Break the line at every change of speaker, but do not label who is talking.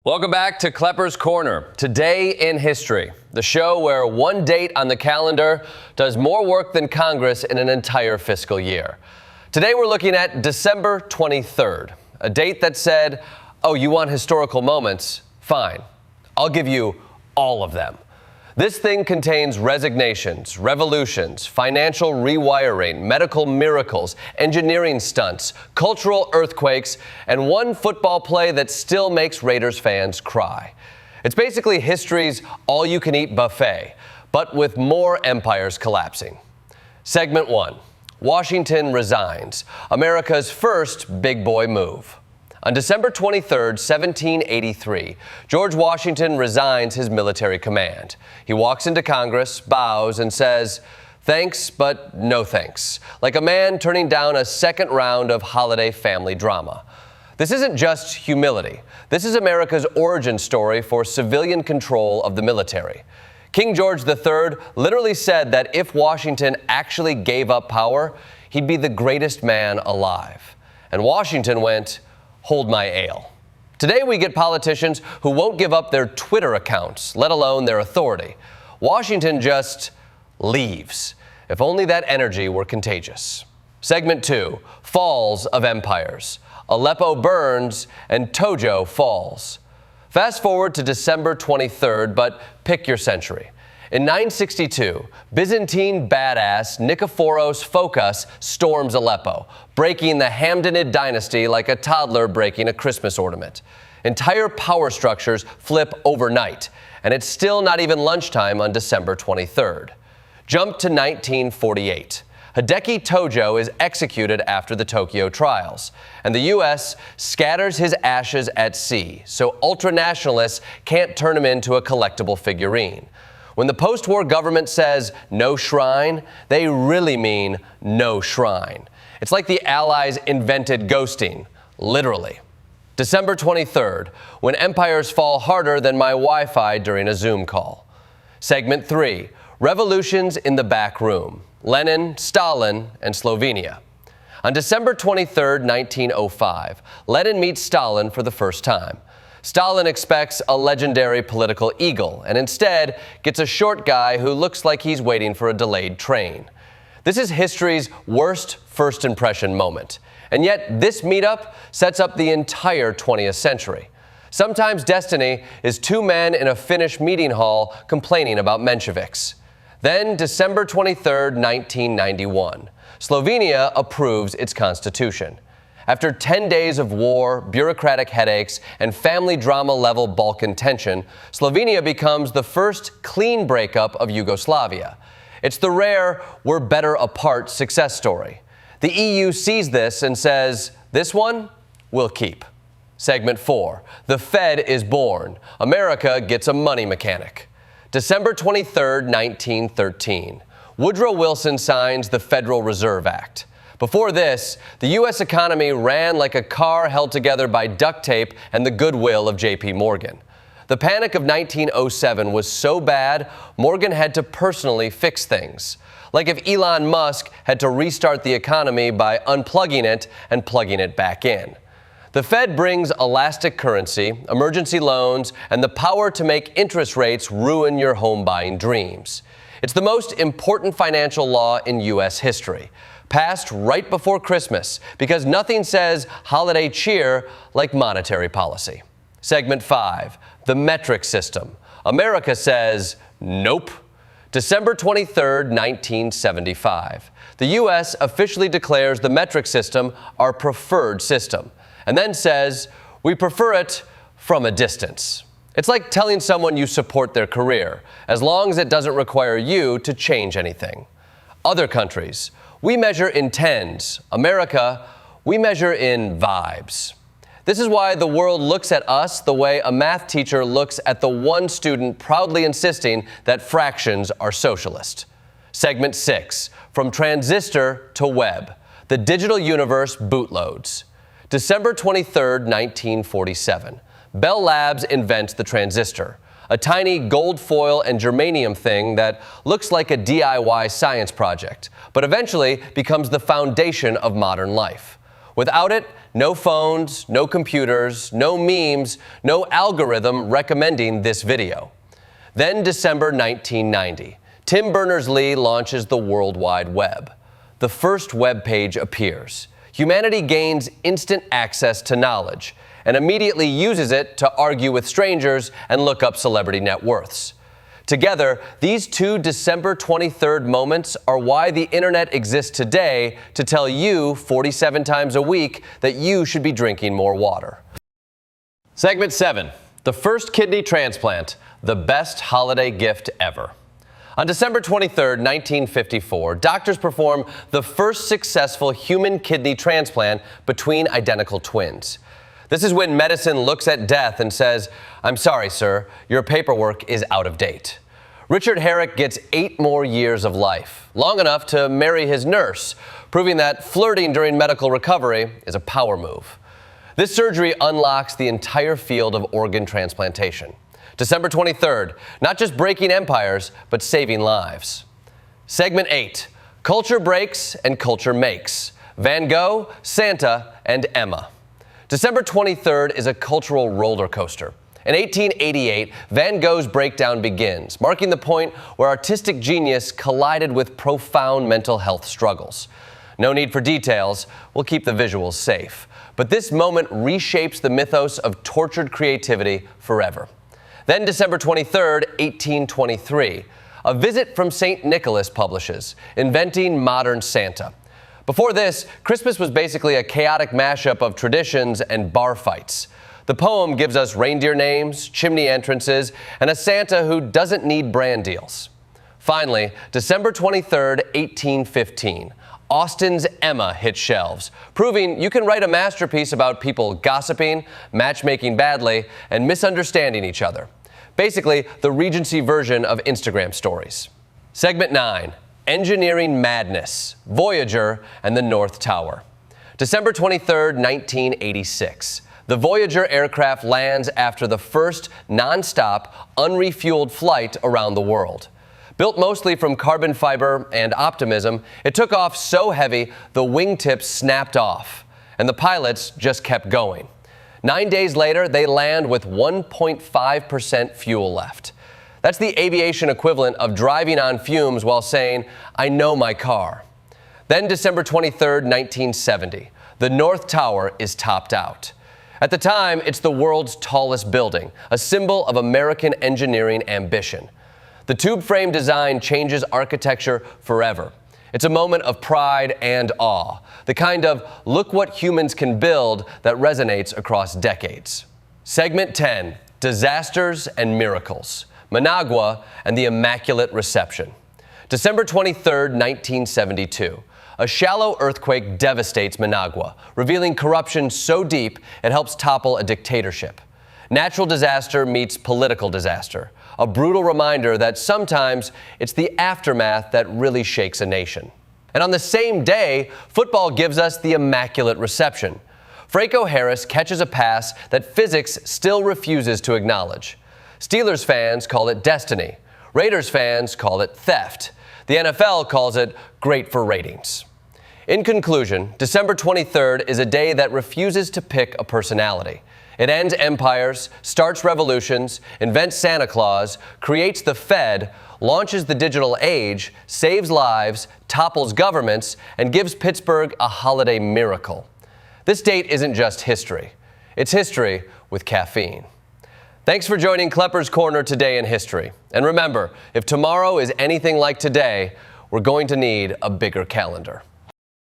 Welcome back to Klepper's Corner. Today in history, the show where one date on the calendar does more work than Congress in an entire fiscal year. Today we're looking at December 23rd, a date that said, oh, you want historical moments? Fine. I'll give you all of them. This thing contains resignations, revolutions, financial rewiring, medical miracles, engineering stunts, cultural earthquakes, and one football play that still makes Raiders fans cry. It's basically history's all-you-can-eat buffet, but with more empires collapsing. Segment 1. Washington resigns, America's first big boy move. On December 23, 1783, George Washington resigns his military command. He walks into Congress, bows, and says, "Thanks, but no thanks," like a man turning down a second round of holiday family drama. This isn't just humility. This is America's origin story for civilian control of the military. King George III literally said that if Washington actually gave up power, he'd be the greatest man alive. And Washington went, "Hold my ale." Today we get politicians who won't give up their Twitter accounts, let alone their authority. Washington just leaves. If only that energy were contagious. Segment 2, Falls of Empires. Aleppo burns and Tojo falls. Fast forward to December 23rd, but pick your century. In 962, Byzantine badass Nikephoros Phokas storms Aleppo, breaking the Hamdanid dynasty like a toddler breaking a Christmas ornament. Entire power structures flip overnight, and it's still not even lunchtime on December 23rd. Jump to 1948. Hideki Tojo is executed after the Tokyo trials, and the U.S. scatters his ashes at sea, so ultranationalists can't turn him into a collectible figurine. When the post-war government says no shrine, they really mean no shrine. It's like the Allies invented ghosting, literally. December 23rd, when empires fall harder than my Wi-Fi during a Zoom call. Segment 3, Revolutions in the Back Room. Lenin, Stalin, and Slovenia. On December 23rd, 1905, Lenin meets Stalin for the first time. Stalin expects a legendary political eagle and instead gets a short guy who looks like he's waiting for a delayed train. This is history's worst first impression moment. And yet this meetup sets up the entire 20th century. Sometimes destiny is two men in a Finnish meeting hall complaining about Mensheviks. Then December 23rd, 1991, Slovenia approves its constitution. After 10 days of war, bureaucratic headaches, and family drama-level Balkan tension, Slovenia becomes the first clean breakup of Yugoslavia. It's the rare "we're better apart" success story. The EU sees this and says, this one, we'll keep. Segment 4, the Fed is born. America gets a money mechanic. December 23rd, 1913, Woodrow Wilson signs the Federal Reserve Act. Before this, the U.S. economy ran like a car held together by duct tape and the goodwill of J.P. Morgan. The panic of 1907 was so bad, Morgan had to personally fix things. Like if Elon Musk had to restart the economy by unplugging it and plugging it back in. The Fed brings elastic currency, emergency loans, and the power to make interest rates ruin your home buying dreams. It's the most important financial law in U.S. history. Passed right before Christmas, because nothing says holiday cheer like monetary policy. Segment 5, the metric system. America says nope. December 23rd, 1975. The U.S. officially declares the metric system our preferred system, and then says we prefer it from a distance. It's like telling someone you support their career, as long as it doesn't require you to change anything. Other countries, we measure in tens. America, we measure in vibes. This is why the world looks at us the way a math teacher looks at the one student proudly insisting that fractions are socialist. Segment 6, from transistor to web. The digital universe bootloads. December 23rd, 1947. Bell Labs invents the transistor, a tiny gold foil and germanium thing that looks like a DIY science project, but eventually becomes the foundation of modern life. Without it, no phones, no computers, no memes, no algorithm recommending this video. Then December 1990, Tim Berners-Lee launches the World Wide Web. The first web page appears. Humanity gains instant access to knowledge and immediately uses it to argue with strangers and look up celebrity net worths. Together, these two December 23rd moments are why the internet exists today to tell you 47 times a week that you should be drinking more water. Segment 7. The first kidney transplant, the best holiday gift ever. On December 23, 1954, doctors performed the first successful human kidney transplant between identical twins. This is when medicine looks at death and says, "I'm sorry, sir, your paperwork is out of date." Richard Herrick gets 8 more years of life, long enough to marry his nurse, proving that flirting during medical recovery is a power move. This surgery unlocks the entire field of organ transplantation. December 23rd, not just breaking empires, but saving lives. Segment 8, Culture Breaks and Culture Makes. Van Gogh, Santa, and Emma. December 23rd is a cultural roller coaster. In 1888, Van Gogh's breakdown begins, marking the point where artistic genius collided with profound mental health struggles. No need for details, we'll keep the visuals safe. But this moment reshapes the mythos of tortured creativity forever. Then December 23rd, 1823, A Visit from St. Nicholas publishes, Inventing Modern Santa. Before this, Christmas was basically a chaotic mashup of traditions and bar fights. The poem gives us reindeer names, chimney entrances, and a Santa who doesn't need brand deals. Finally, December 23rd, 1815, Austen's Emma hit shelves, proving you can write a masterpiece about people gossiping, matchmaking badly, and misunderstanding each other. Basically, the Regency version of Instagram stories. Segment 9, Engineering Madness, Voyager, and the North Tower. December 23rd, 1986. The Voyager aircraft lands after the first non-stop, unrefueled flight around the world. Built mostly from carbon fiber and optimism, it took off so heavy the wingtips snapped off, and the pilots just kept going. 9 days later, they land with 1.5% fuel left. That's the aviation equivalent of driving on fumes while saying, "I know my car." Then December 23rd, 1970, the North Tower is topped out. At the time, it's the world's tallest building, a symbol of American engineering ambition. The tube frame design changes architecture forever. It's a moment of pride and awe, the kind of look what humans can build that resonates across decades. Segment 10, Disasters and Miracles, Managua and the Immaculate Reception. December 23rd, 1972. A shallow earthquake devastates Managua, revealing corruption so deep it helps topple a dictatorship. Natural disaster meets political disaster, a brutal reminder that sometimes it's the aftermath that really shakes a nation. And on the same day, football gives us the Immaculate Reception. Franco Harris catches a pass that physics still refuses to acknowledge. Steelers fans call it destiny. Raiders fans call it theft. The NFL calls it great for ratings. In conclusion, December 23rd is a day that refuses to pick a personality. It ends empires, starts revolutions, invents Santa Claus, creates the Fed, launches the digital age, saves lives, topples governments, and gives Pittsburgh a holiday miracle. This date isn't just history. It's history with caffeine. Thanks for joining Klepper's Corner today in history. And remember, if tomorrow is anything like today, we're going to need a bigger calendar.